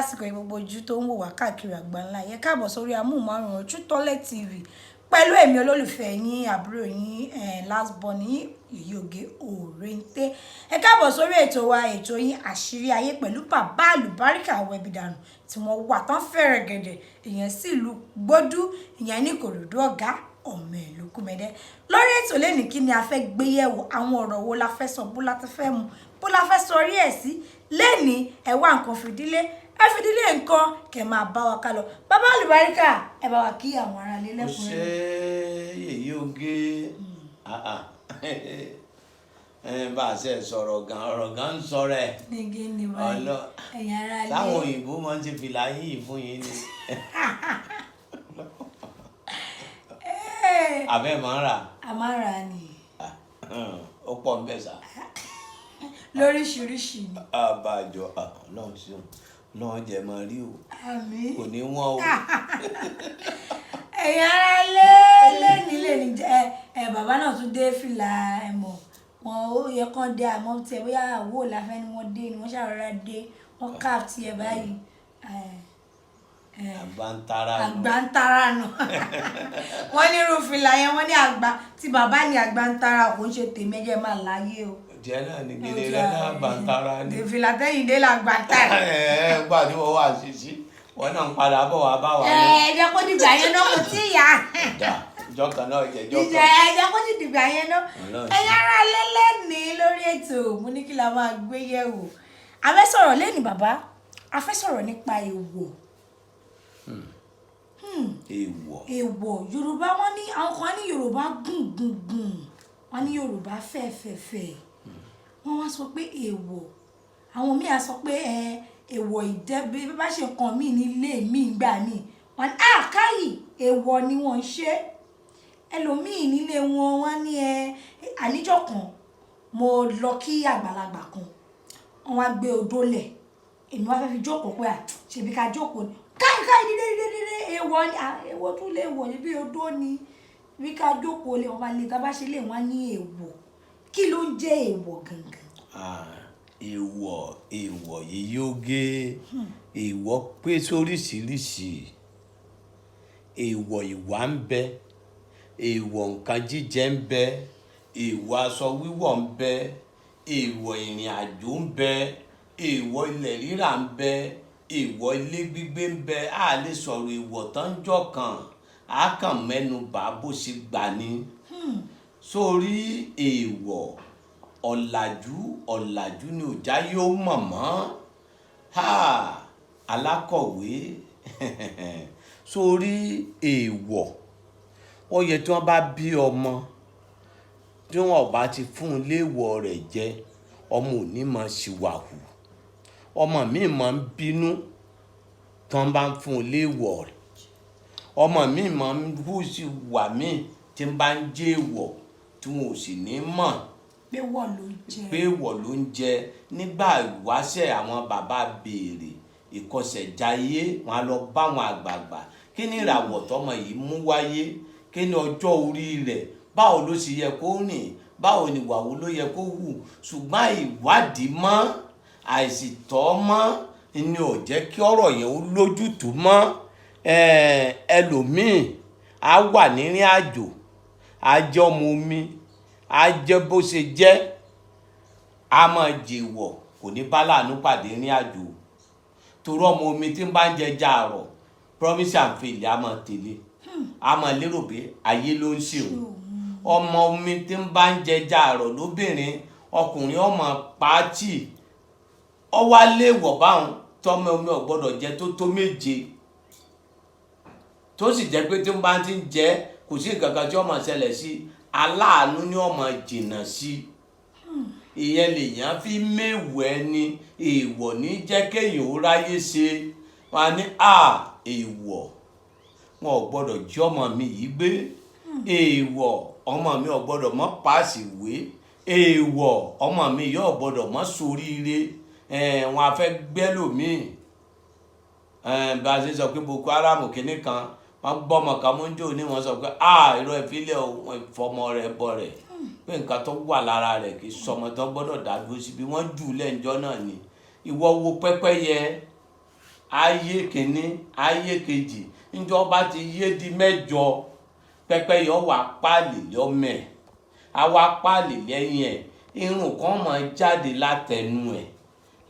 lásìkò gbogbo ojú tó ń wò wá káàkiri àgbáńlá yẹ káàbọ̀ sórí amóhùnmáwòrán Ojútọ́lẹ̀ TV pẹ̀lú èmi olólùfẹ́ yín àbúrò yín last born yín Ìyóge Òrèǹté. Ẹ káàbọ̀ sórí ètò wa ètò yín àṣírí ayé pẹ̀lú bàbá Alubarika Aworawo Agbaaye tí wọ́n wà tán fẹ́rẹ̀ gẹ̀dẹ̀ ìyẹn sì ìlú Gbódú ìyẹn ní Ìkòròdú ọ̀gá ọmọ ìlú Kúmẹ́dẹ́. Lórí ètò lẹ́ni kí ni a fẹ́ gbé yẹ̀wò, àwọn ọ̀rọ̀ wo la fẹ́ sọ, bó la ti fẹ́ mu, bó la fẹ́ sọ rí ẹ̀ sí lẹ́ni ẹ wá nǹkan fìdílé ẹ fìdílé nǹkan kẹ máa bá wa ká lọ. Bàbá Alubarika ẹ bá wa kí àwọn ará ilé lẹ́kùnrin. Ṣé yèyí oge bá a ṣe sọ̀rọ̀ gan ń sọ̀rọ̀ ẹ̀ ẹ̀yin ará ilé táwọn òyìnbó máa ń ti fìlà yìí fún yín ni àbẹ́ máa ń rà. A máa ń rà ni. Ó pọ̀ ń bẹ̀ sá. Lóríṣiríṣi ni. Àbájọ Ọlọ́run sí o Ọlọ́run jẹ́ máa rí o kò ní wọ́n o. Ẹ̀yin ará lẹ́ni jẹ́ bàbá náà tún dé fìlà ẹ̀mọ̀ wọn ó yẹ kán dé àmọ́ tí ẹ bóyá àwò láfẹ́ ni wọ́n dé ni wọ́n ṣàrọ̀rá dé wọ́n káàp tí ẹ báyìí. Àgbàntara nù. Wọ́n ní irú fìlà yẹn wọ́n ní àgbà tí bàbá ní àgbàntara kò ń ṣe tèmẹ́jẹ́ máa láyé o. Jẹ́ náà ní gèdè rẹ̀ náà àgbàntara ni. Fìlà tẹ́yìn dé làgbàntara. Gbà tí wọ́n wà sísí wọ́n náà ń padà bọ̀ wá bá wa. Ẹ jẹ́ kó dìgbà yẹn náà kò tí ì yá. Ìjọ kan náà jẹ́jọ́ kan. Ẹ jẹ́ kó dìgbà yẹn náà. Ẹ̀yin ará lẹ́ni lórí ètò mo ní kí la máa gbé yẹ̀wò. A fẹ́ sọ̀rọ̀ lẹ́ni bàbá a fẹ́ sọ̀rọ̀ nípa èèwọ̀. Èèwọ̀ Yorùbá wọ́n ní àwọn kan ní Yorùbá gùn wọ́n ní Yorùbá fẹ̀fẹ̀fẹ̀ wọ́n wá sọ pé èèwọ̀ àwọn míì á sọ pé èèwọ̀ ìdẹ́bí bá ṣe kan míì nílé míì gbà míì wọ́n ní àkáyì èèwọ̀ ni wọ́n ń ṣe ẹlòmíì nílé wọn wọ́n ní àníjọ́ kan mo lọ kí àgbàlagbà kan wọ́n wá gbé odó lẹ̀ èmi wá fẹ́ fi jókòó pé ṣèbí ká jókòó ni káì dídé èèwọ̀ ni èèwọ̀ tún lè wọ̀ ní bí odó ni bí ká jókòó lè wọ́n bá lè ká bá ṣe lè wọ́n ní èèwọ̀ kí ló ń jẹ́ èèwọ̀ gangan. Èèwọ̀ yìí ó gé èèwọ̀ pé sóríṣiríṣi èèwọ̀ ìwà ń bẹ èèwọ̀ nǹkan jíjẹ ń bẹ èèwọ̀ aṣọ wíwọ̀ ń bẹ èèwọ̀ ìrìn àjò ń bẹ èèwọ̀ ilẹ̀ rírà ń bẹ èèwọ̀ ilé gbígbé ń bẹ a lè sọ̀rọ̀ èèwọ̀ tán jọ kan a kàn mẹ́nu bà bó ṣe gbà ni sórí èèwọ̀ ọ̀làjú ni òjá yóò mọ̀ mọ́ alákọ̀wé sórí èèwọ̀ ó yẹ tí wọ́n bá bí ọmọ tí wọ́n bá ti fún un léèwọ̀ rẹ̀ jẹ ọmọ ò ní máa ṣìwàhù ọmọ mi máa ń bínú tí wọ́n bá ń fún un léèwọ̀ rẹ̀ ọmọ mi máa ń hù sí wà mí tí ń bá ń jẹ́ èèwọ̀ tí wọn ò sì ní mọ̀ pé wọ̀ ló ń jẹ nígbà ìwáṣẹ̀ àwọn bàbá béèrè ìkọsẹ̀jáyé wọn á lọ bá àwọn àgbààgbà kí ni ìràwọ̀ tọmọ yìí mú wáyé kí ni ọjọ́ orí rẹ̀ báwo ló sì yẹ kó rìn báwo ni ìwà wo ló yẹ kó hù ṣùgbọ́n ìwádìí mọ́ àìsìtọ́ mọ́ ni ò jẹ́ kí ọ̀rọ̀ yẹn ó lójútùú mọ́ ẹlòmíì á wà nírìn àjò á jẹ́ ọmọ omi á jẹ́ bó ṣe jẹ́ á máa jèwọ̀ kò ní bá láàánú pàdé rìn àjò torí ọmọ omi tí ń bá ń jẹ jàrọ̀ promise and fail á máa tẹ̀lé á máa lérò pé ayé ló ń ṣe o ọmọ omi tí ń bá ń jẹ jàrọ̀ lóbìnrin ọkùnrin ọmọ pàtì ọwá léèwọ̀ báwọn tọmọ omi ò gbọ́dọ̀ jẹ tó méje tó sì jẹ́ pé tí ń bá ti ń jẹ kò sí nǹkan kan tí ó máa ṣẹlẹ̀ sí aláàánú ni ó máa jìnnà sí ìyẹn lèèyàn fi méwò ẹni èèwọ̀ ní jẹ́ kéèyàn ó ráyé ṣe wọn ní èèwọ̀ wọn ò gbọ́dọ̀ jí ọmọ mi yìí gbé èèwọ̀ ọmọ mi ò gbọ́dọ̀ mọ́ páàsì ìwé èèwọ̀ ọmọ mi yóò gbọ́dọ̀ mọ́ soríire wọn a fẹ́ gbẹ́lòmíì bá a ṣe sọ pé Boko Haram kìíní kan wọ́n gbọ́mọ kan mú jò ní wọ́n sọ pé irọ́ ìfilẹ̀ ìfọmọ rẹ̀ bọ̀ rẹ̀ pé nǹkan tó wà lára rẹ̀ kì í sọmọ tó gbọ́dọ̀ dádúró síbi wọ́n jù lẹ́njọ́ náà ni ìwọ wo pẹ́pẹ́yẹ ayé kìíní ayé kejì níjọ́ bá ti yé di mẹ́jọ pẹ́pẹ́yẹ ó wá páàlì lọ́mẹ̀ á wá páàlì lẹ́yìn ẹ̀ irun kan máa jáde látẹnu ẹ̀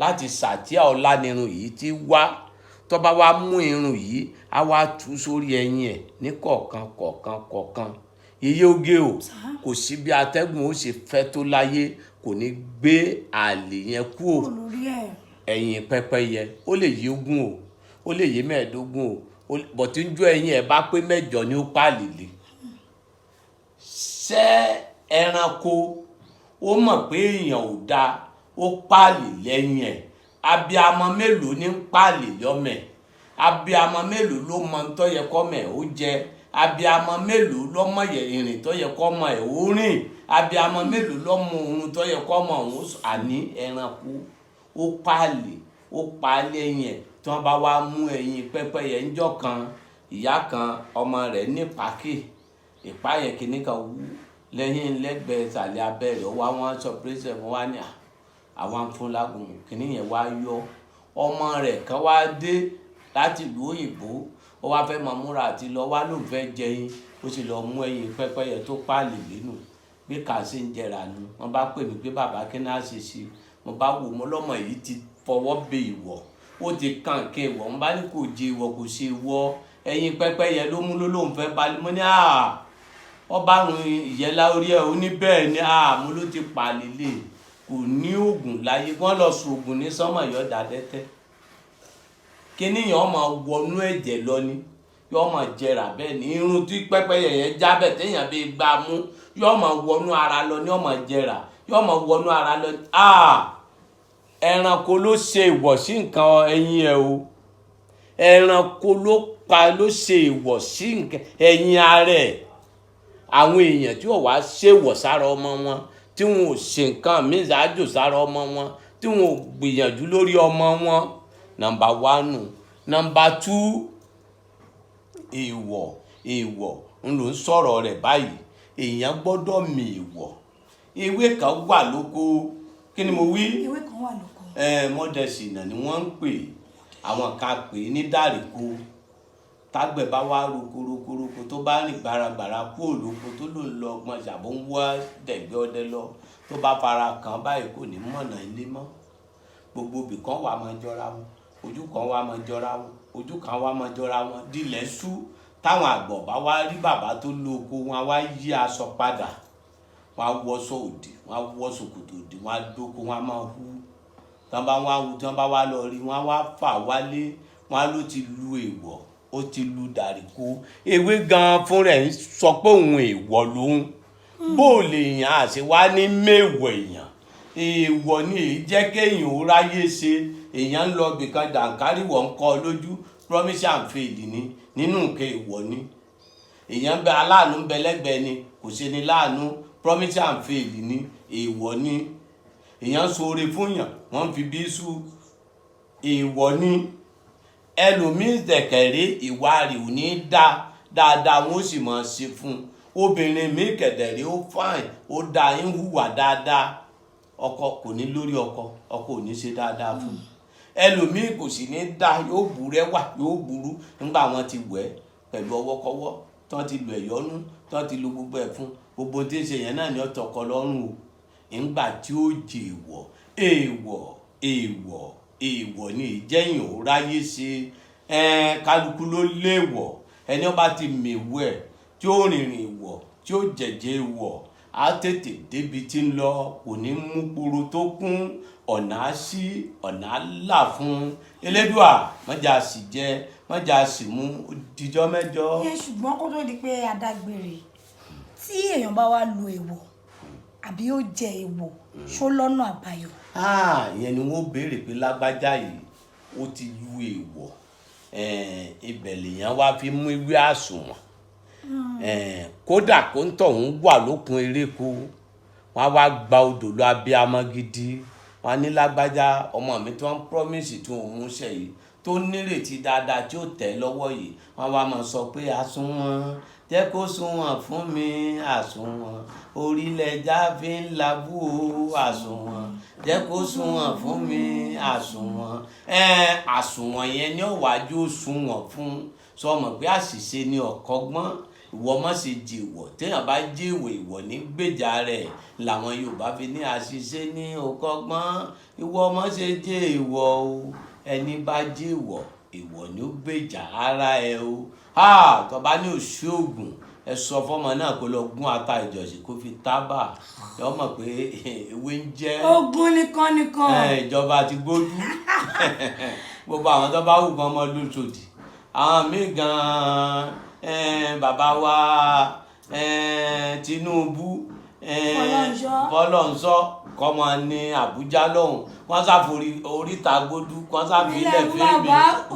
láti sàtíà ọlá nírun yìí ti wá tó bá wá mú irun yìí á wá tú sórí ẹyin ẹ̀ ní kọ̀ọ̀kan iye oge o kò sí bí atẹ́gùn ó ṣe fẹ́ tó láyé kò ní gbé àlè yẹn kúrò ẹ̀yìn pẹ́pẹ́yẹ ó lè yé ogún o ó lè yé mẹ́ẹ̀ẹ́dógún o bọ̀tí ń jó ẹyin ẹ̀ bá pé mẹ́jọ ni ó pààlì lé ṣẹ́ ẹranko ó mọ̀ pé èèyàn ò dáa ó pààlì lẹ́yìn ẹ̀ abiyamọ mélòó ní pààlì lọ́mẹ̀ abiyamọ mélòó ló mọ tó yẹ kọ́mẹ̀ ó jẹ abiyamọ mélòó ló mọ ìrìn tó yẹ kọ́mọ ẹ̀ ó rìn abiyamọ mélòó ló mọ ohun tó yẹ kọ́mọ òun àní ẹranko ó pààlì ẹ̀yìn ẹ̀ tí wọ́n bá wá mú ẹyin pẹ́pẹ́yẹ ńjọ́ kan ìyá kan ọmọ rẹ̀ ní pàkì ìpáyẹ̀ kìíní kan wú lẹ́yìn lẹ́gbẹ̀ẹ́ ìsàlẹ̀ abẹ́rẹ́ ó wá wọn sọ pírẹsẹ̀ wọn wá ní àwọn afúnlágùn kìíní yẹn wá yọ ọmọ rẹ̀ kan wá dé láti ìlú òyìnbó ó wá fẹ́ máa múra àti lọ wá lóun fẹ́ jẹyin ó sì lọ mú ẹyin pẹ́pẹ́yẹ tó pààlì lẹ́nu bí kàṣí ń jẹrà nu wọ́n bá pè mí pé bàbá kí náà ṣe ṣe mo bá wò mo lọ́mọ yìí ti fọwọ́ bẹ ìwọ̀ ó ti kàn kí ìwọ̀ ń bá ní kò jẹ ìwọ̀ kò ṣe ìwọ̀ ẹyin pẹ́pẹ́yẹ ló mú lóun fẹ́ balẹ̀ mo ní ọba àrùn ìyẹ́lá orí ẹ̀ ó ní bẹ́ẹ̀ ni mo ló ti pààlì lè kò ní oògùn láyé wọ́n lọ sùn oògùn ní sọ́mọ̀ yọ̀dà dẹ́tẹ́ kíní yẹn ọmọ wọnú ẹ̀jẹ̀ lọ ni yọ ọmọ jẹrà bẹ́ẹ̀ ni irun tí pẹ́pẹ́yẹ yẹn jábẹ̀ téèyàn bí gbá mú yọ ọmọ wọnú ara lọ ní ọmọ jẹrà yọ ọmọ wọnú ara lọ ní ẹranko ló ṣe ìwọ̀ sí nǹkan ẹyin ẹ o ẹranko ló ṣe ìwọ̀ sí nǹkan ẹyin ara ẹ̀ àwọn èèyàn tí wọ́n wá ṣèwọ̀ sára ọmọ wọn tí wọn ò ṣe nǹkan míì ṣáájú sára ọmọ wọn tí wọn ò gbìyànjú lórí ọmọ wọn nọ́mbà 1 nọ́mbà 2 èèwọ̀ ń lò ń sọ̀rọ̀ rẹ̀ báyìí èèyàn gbọ́dọ̀ mì èèwọ̀ ewé kan wà lóko kí ni mo wí ewé kan wà lóko mọ́dẹ̀sìnà ni wọ́n ń pè àwọn ká pè ní dàríkò tágbẹ̀ bá wá rokoroko tó bá rìn gbàràgbàrà kú òlòko tó lò ń lọ ọgbọ́n ṣàbọ̀ ń wá dẹ̀gbẹ́ ọdẹ lọ tó bá fara kàn báyìí kò ní mọ̀nà ilé mọ́ gbogbo ibì kan wà máa jọra wọn ojú kan wà máa jọra wọn ojú kan wà máa jọra wọn dilẹ̀ sú táwọn àgbọ̀ bá wá rí bàbá tó lóko wọn wá yí aṣọ padà wọn á wọṣọ òdì wọn á wọ ṣòkòtò òdì wọn á dóko wọn á máa hú tí wọn bá wá lọ rí wọn á wá fà wálé wọn á ló ti lu èèwọ̀ ó ti lu dàríkò ewé gan fún rẹ̀ ń sọ pé òun èèwọ̀ lòun bó lè yàn àṣẹ wá ní mẹ́wọ̀ èèyàn èèwọ̀ ni èyí jẹ́ kéèyàn ó ráyé ṣe èèyàn ń lọ bìkan jàǹkárí wọ̀ ń kọ́ lójú promise and fail ni nínú nǹkan èèwọ̀ ni èèyàn bẹ aláàánú ń bẹ lẹ́gbẹ̀ẹ́ ni kò ṣe ni láàánú promise and fail ni èèwọ̀ ni èèyàn ṣoore fún yàn wọ́n fi bí sú èèwọ̀ ni ẹlòmíín dẹ̀kẹ̀rẹ́ ìwà rẹ̀ ò ní dáadáa wọn ó sì máa ṣe fún un obìnrin mi kẹ̀dẹ̀rẹ́ ó fáìn ó dáa ń hùwà dáadáa ọkọ kò ní lórí ọkọ ò ní ṣe dáadáa fún un ẹlòmíín kò sì ní dá yóò bú rẹwà yóò burú nígbà wọn ti wẹ̀ pẹ̀lú ọwọ́kọ́wọ́ tí wọ́n ti lo ẹ̀yọ́nú tí wọ́n ti lo gbogbo ẹ̀ fún gbogbo tí ń ṣe yẹn náà ni ó tọkọ lọ́rùn o nígbà tí ó jẹ èèwọ̀ ni ìjẹ́yìn ò ráyé ṣe kálukú ló léèwọ̀ ẹni ó bá ti mèwọ̀ ẹ̀ tí ó rìnrìn ìwọ̀ tí ó jẹ̀jẹ̀ ìwọ̀ á tètè débi tí ń lọ kò ní mú kúrò tó kún ọ̀nà á sí ọ̀nà á là fún elédùà mọ́jà sì jẹ mọ́jà sì mú dijọ́ mẹ́jọ. ṣùgbọ́n kó tó di pé adágbére tí èèyàn bá wá lu èèwọ̀ àbí ó jẹ èèwọ̀ ṣó lọ́nà àbáyọ. ìyẹn ni wọ́n béèrè pé lágbájá yìí ó ti lu èèwọ̀ ibẹ̀ lèèyàn wá fi mú ìwé àsùnwọ̀n kódà kó ń tọ̀hún wà lókun eréko wọn á wá gba odò lọ abiyamọ gidi wọn á ní lágbájá ọmọ mi tí wọ́n promise tí wọ́n mú ṣe yìí tó nírètí dáadáa tí ó tẹ̀ lọ́wọ́ yìí wọn á wá máa sọ pé àsùnwọ̀n jẹ́ kó sunwọ̀n fún mi àsùnwọ̀n orílẹ̀-èdè fi ń labú o àsùnwọ̀n jẹ́ kó sunwọ̀n fún mi àsùnwọ̀n àsùnwọ̀n yẹn ní ọ̀wájú sunwọ̀n fún sọmọ pé àṣìṣe ní ọ̀kọ́gbọ́n ìwọ má ṣe jèwọ̀ téèyàn bá jèwọ̀ ìwọ ní gbèjà rẹ̀ làwọn Yorùbá fi ní àṣìṣe ní ọ̀kọ́gbọ́n ìwọ má ṣe jèwọ̀ o ẹni bá jèwọ̀ ìwọ ní ó gbèjà ara ẹ o tó bá ní òṣì ògùn ẹ sọ fọmọ náà kó lọ gún ata ìjọsìn kó fi tábà yọ mọ̀ pé ewé ń jẹ́ ogun nìkan. Ìjọba ti gbójú gbogbo àwọn tó bá wù kán mọ́ lóṣòdì àwọn míì gan bàbá wa Tinubu Fọlọ́nṣọ́ kọ́mọ ní Àbújá lọ́hùn wọ́n ṣàforí oríta gbódú wọ́n ṣàfihàn fíìmù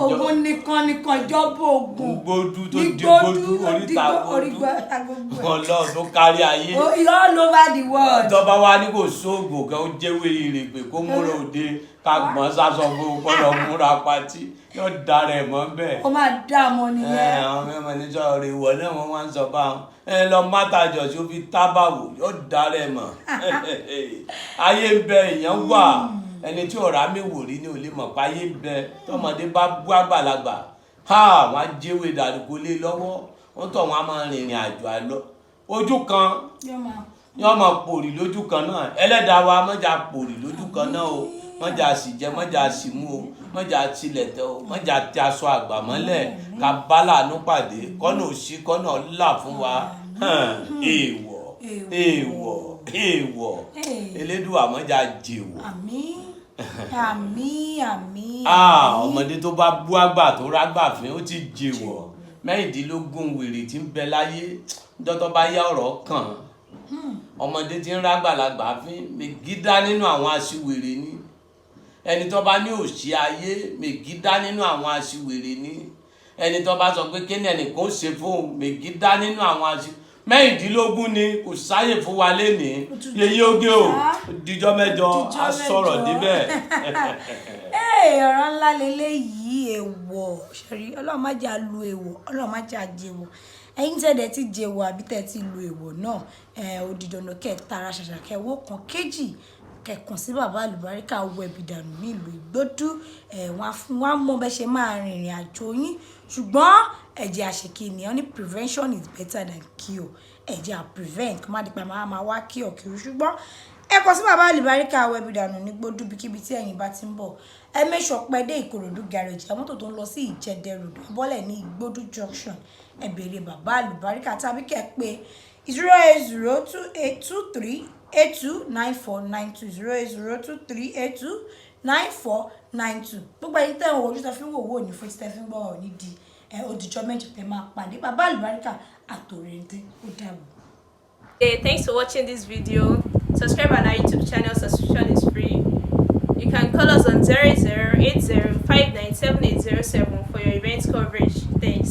ogun nìkan ìjọba ogun gbódú tó di gbódú oríta gbódú Ọlọ́run tó kárí ayé all over the world. tọ́ba wa ní kò sóògùn kan ó jẹ́wé ìrèpè kó múra òde ká gbọ́n sásọ fún un kọ́ lọ múra pátí yóò dára ẹ̀ mọ́ bẹ́ẹ̀. ó máa dá ọmọ nìyẹn. àwọn mẹ́mọ̀ ní sọ̀rọ̀ ìwọ náà wọ́n wá ń sọ báwọn lọ mátàjọ tí ó fi tábàwò yóò dára ẹ̀ mọ́. ayé ń bẹ èèyàn wà ẹni tí ọ̀rá mi wò rí ni ò lè mọ̀ pé ayé ń bẹ tọmọdé bá bú àgbàlagbà wọn á jẹ́wé dàdúgbò lé lọ́wọ́ wọ́n tọ̀ wọ́n á máa rìnrìn àjò àlọ́ ojú kan yóò máa pòrì lójú kan náà ẹlẹ́dàá wa mọ́jà pòrì lójú kan náà o mọ́jà sì jẹ mọ́jà sì mú o mọ́jà tilẹ̀ tẹ o mọ́jà tẹ aṣọ àgbà mọ́lẹ̀ ká bá láàánú pàdé kọ́nà òṣì kọ́nà là fún wa èèwọ̀ èèwọ̀ èèwọ̀ elédùà mọ́jà jèwọ̀. àmín. ọmọdé tó bá bú àgbà tó rágbà fín ó ti jèwọ̀ mẹ́rìndínlógún wèrè tí ń bẹ láyé dọ́tọ́ bá yá ọ̀rọ̀ kàn ọmọdé tí ń rágbàlagbà fín mègídá nínú àwọn aṣiwèrè ni ẹni tó bá ní òṣì ayé mègídá nínú àwọn aṣiwèrè ni ẹni tó bá sọ pé kéne ẹnìkan ó ṣe fóun mègídá nínú àwọn aṣiwèrè mẹ́rìndínlógún ni kò sáyè fún wa lénìí yeye oge o díjọ́ mẹ́jọ a sọ̀rọ̀ débẹ̀. ọ̀rọ̀ ńlá leléyìí èèwọ̀ ṣẹ̀rí ọlọ́run má jẹ́ àlù èèwọ̀ ọlọ́run má jẹ́ àjẹwọ̀ ẹ̀yin tẹ̀dẹ̀ ti jẹ̀wọ̀ àbí tẹ̀ ti lu èèwọ̀ náà òdìdọ̀nà kẹtara ṣàṣàkẹwọ́ kan kéjì kẹkàn sí bàbá Alubarika Aworawo Agbaaye nílùú Ìgbódù wọn mọ bẹ ṣe máa rìnrìn àjò yín ṣùgbọ́n ẹ̀jẹ̀ àṣekínì wọn ní prevention is better than cure ẹ̀jẹ̀ à prevent kó má di pa máa wá cure kiri ṣùgbọ́n ẹ kàn sí bàbá Alubarika Aworawo Agbaaye ní Ìgbódù bíkíbi tí ẹ̀yin bá ti ń bọ̀ ẹ mẹ́sọ̀ pẹ́ dé Ìkòròdú garage àwọn mọ́tò tó ń lọ sí Ìjẹ̀dẹ̀ road bọ́lẹ̀ ní Ìgbódù junction ẹ béèrè bàbá Alubarika tàbí kẹ́ pé 0802823829492 08023829492 gbogbo ẹ̀yin tẹ́ ń wo ojú tó fi ń wò wò ní fún ìsítẹ́ fi ń gbọ́ ọ̀ ní di òdìjọ́ méjì tẹ́ máa pàdé bàbá Alubarika àtòrèǹtẹ́ ó dàbọ̀. Hey, thanks for watching this video. Subscribe on our YouTube channel. Subscription is free. You can call us on 0080597807 for your event coverage. Thanks.